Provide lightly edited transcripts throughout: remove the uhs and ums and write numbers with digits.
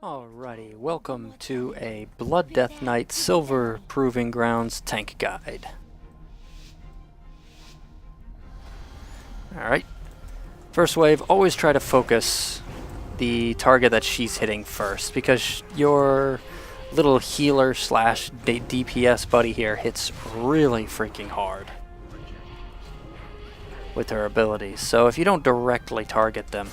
Alrighty, welcome to a Blood Death Knight Silver Proving Grounds tank guide. Alright, first wave, always try to focus the target that she's hitting first, because your little healer slash DPS buddy here hits really freaking hard with her abilities. So if you don't directly target them,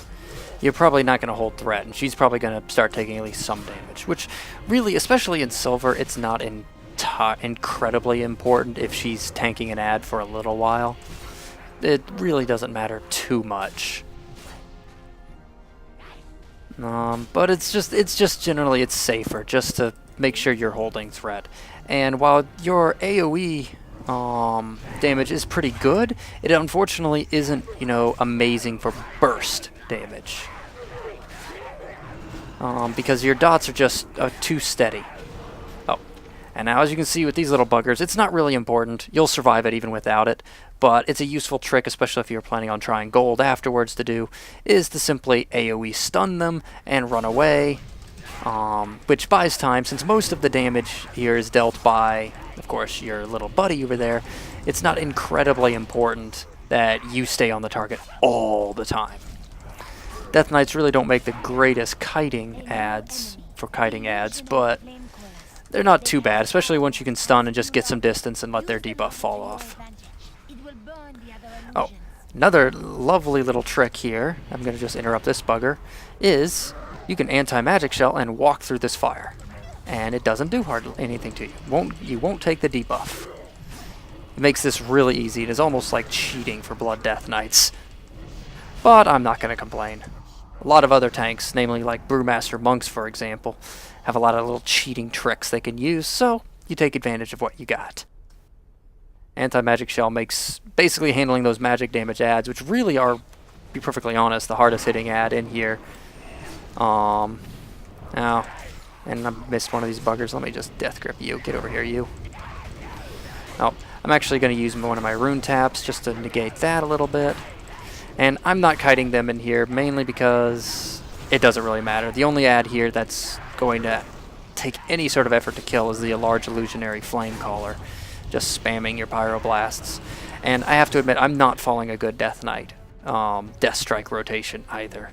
you're probably not going to hold threat, and she's probably going to start taking at least some damage, which really, especially in Silver, it's not incredibly important if she's tanking an ad for a little while. It really doesn't matter too much. But it's just generally it's safer just to make sure you're holding threat. And while your AoE damage is pretty good, it unfortunately isn't, amazing for burst damage. Because your dots are just too steady. Oh, and now as you can see with these little buggers, it's not really important. You'll survive it even without it, but it's a useful trick, especially if you're planning on trying gold afterwards to do, is to simply AoE stun them and run away, which buys time. Since most of the damage here is dealt by, of course, your little buddy over there, it's not incredibly important that you stay on the target all the time. Death Knights really don't make the greatest kiting ads, but they're not too bad, especially once you can stun and just get some distance and let their debuff fall off. Oh, another lovely little trick here, I'm going to just interrupt this bugger, is you can anti-magic shell and walk through this fire. And it doesn't do hardly anything to you. You won't take the debuff. It makes this really easy. It is almost like cheating for Blood Death Knights. But I'm not going to complain. A lot of other tanks, namely like Brewmaster Monks for example, have a lot of little cheating tricks they can use, so you take advantage of what you got. Anti-magic shell makes basically handling those magic damage ads, which really are, to be perfectly honest, the hardest hitting ad in here. Now, and I missed one of these buggers. Let me just death grip you. Get over here, you. Oh, I'm actually going to use one of my rune taps just to negate that a little bit. And I'm not kiting them in here, mainly because it doesn't really matter. The only ad here that's going to take any sort of effort to kill is the large illusionary flame caller, just spamming your pyroblasts. And I have to admit, I'm not following a good Death Knight Death Strike rotation either.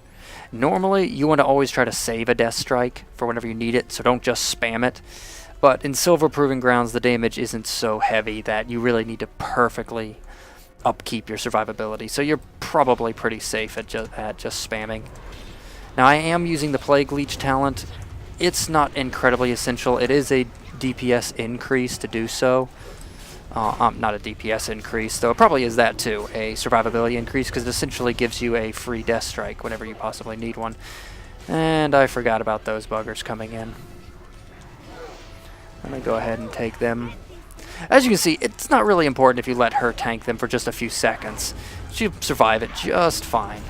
Normally, you want to always try to save a Death Strike for whenever you need it, so don't just spam it. But in Silver Proving Grounds, the damage isn't so heavy that you really need to perfectly upkeep your survivability, so you're probably pretty safe at just spamming. Now I am using the Plague Leech talent. It's not incredibly essential. It is a DPS increase to do so. Not a DPS increase, though it probably is that too, a survivability increase, because it essentially gives you a free Death Strike whenever you possibly need one. And I forgot about those buggers coming in. I'm going to go ahead and take them. As you can see, it's not really important if you let her tank them for just a few seconds. She'll survive it just fine.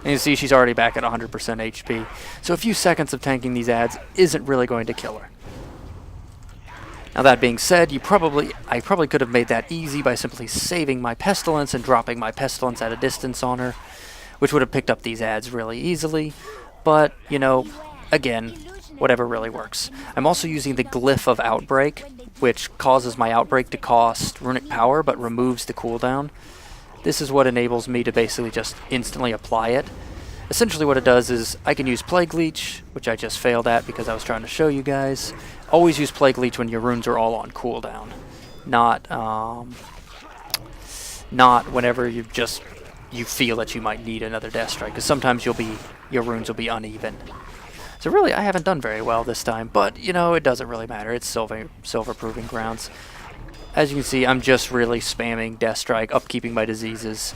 And you see she's already back at 100% HP. So a few seconds of tanking these ads isn't really going to kill her. Now that being said, I probably could have made that easy by simply saving my Pestilence and dropping my Pestilence at a distance on her, which would have picked up these ads really easily. But, again, whatever really works. I'm also using the Glyph of Outbreak, which causes my Outbreak to cost runic power but removes the cooldown. This is what enables me to basically just instantly apply it. Essentially what it does is I can use Plague Leech, which I just failed at because I was trying to show you guys. Always use Plague Leech when your runes are all on cooldown. Not whenever you feel that you might need another Death Strike, because sometimes your runes will be uneven. So really, I haven't done very well this time, but, it doesn't really matter. It's Silver Proving Grounds. As you can see, I'm just really spamming Death Strike, upkeeping my diseases,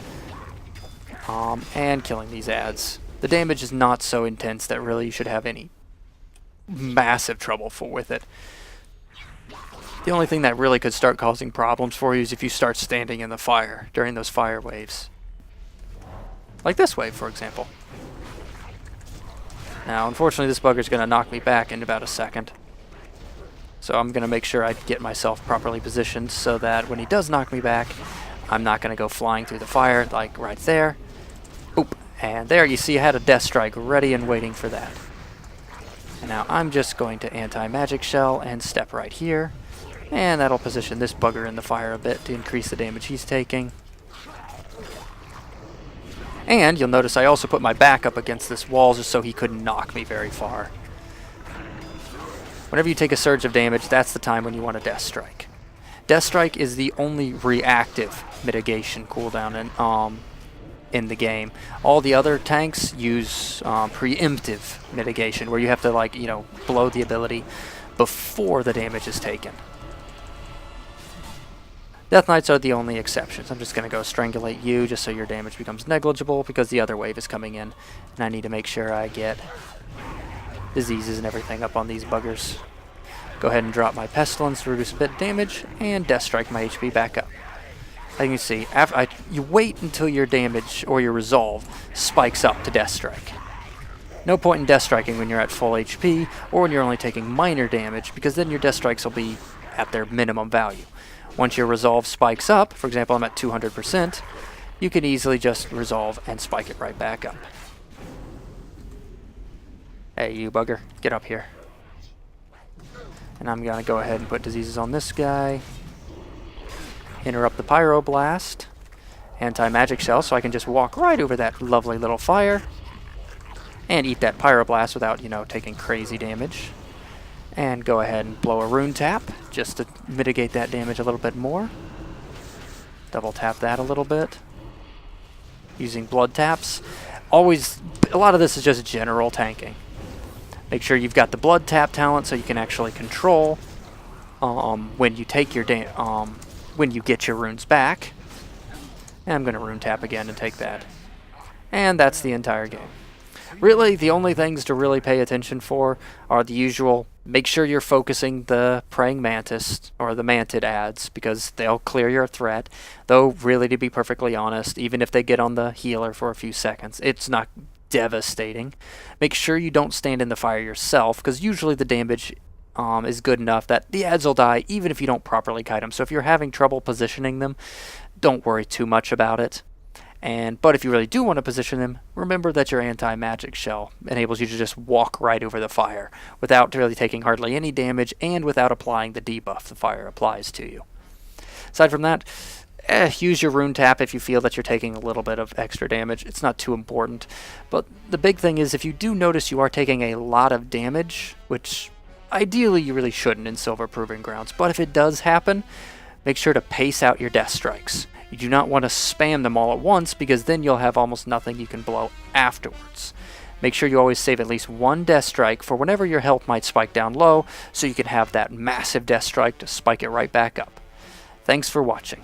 and killing these ads. The damage is not so intense that really you should have any massive trouble with it. The only thing that really could start causing problems for you is if you start standing in the fire during those fire waves. Like this wave, for example. Now, unfortunately, this bugger's going to knock me back in about a second. So I'm going to make sure I get myself properly positioned so that when he does knock me back, I'm not going to go flying through the fire, like right there. Boop. And there you see I had a Death Strike ready and waiting for that. And now I'm just going to anti-magic shell and step right here. And that'll position this bugger in the fire a bit to increase the damage he's taking. And you'll notice I also put my back up against this wall just so he couldn't knock me very far. Whenever you take a surge of damage, that's the time when you want a Death Strike. Death Strike is the only reactive mitigation cooldown in the game. All the other tanks use preemptive mitigation, where you have to, like, you know, blow the ability before the damage is taken. Death Knights are the only exceptions. I'm just going to go Strangulate you just so your damage becomes negligible because the other wave is coming in. And I need to make sure I get diseases and everything up on these buggers. Go ahead and drop my Pestilence to reduce a bit of damage and Death Strike my HP back up. As you can see, you wait until your damage or your resolve spikes up to Death Strike. No point in Death Striking when you're at full HP or when you're only taking minor damage, because then your Death Strikes will be at their minimum value. Once your resolve spikes up, for example I'm at 200%, you can easily just resolve and spike it right back up. Hey you bugger, get up here. And I'm going to go ahead and put diseases on this guy. Interrupt the Pyroblast. Anti-magic shell so I can just walk right over that lovely little fire. And eat that Pyroblast without, you know, taking crazy damage. And go ahead and blow a Rune Tap just to mitigate that damage a little bit more. Double tap that a little bit. Using Blood Taps. Always, a lot of this is just general tanking. Make sure you've got the Blood Tap talent so you can actually control when you take your when you get your runes back. And I'm going to Rune Tap again and take that. And that's the entire game. Really, the only things to really pay attention for are the usual. Make sure you're focusing the Praying Mantis or the Mantid ads, because they'll clear your threat. Though, really, to be perfectly honest, even if they get on the healer for a few seconds, it's not devastating. Make sure you don't stand in the fire yourself, because usually the damage is good enough that the ads will die even if you don't properly kite them. So if you're having trouble positioning them, don't worry too much about it. But if you really do want to position them, remember that your anti-magic shell enables you to just walk right over the fire without really taking hardly any damage and without applying the debuff the fire applies to you. Aside from that, use your Rune Tap if you feel that you're taking a little bit of extra damage. It's not too important. But the big thing is, if you do notice you are taking a lot of damage, which ideally you really shouldn't in Silver Proving Grounds, but if it does happen, make sure to pace out your Death Strikes. You do not want to spam them all at once, because then you'll have almost nothing you can blow afterwards. Make sure you always save at least one Death Strike for whenever your health might spike down low, so you can have that massive Death Strike to spike it right back up. Thanks for watching.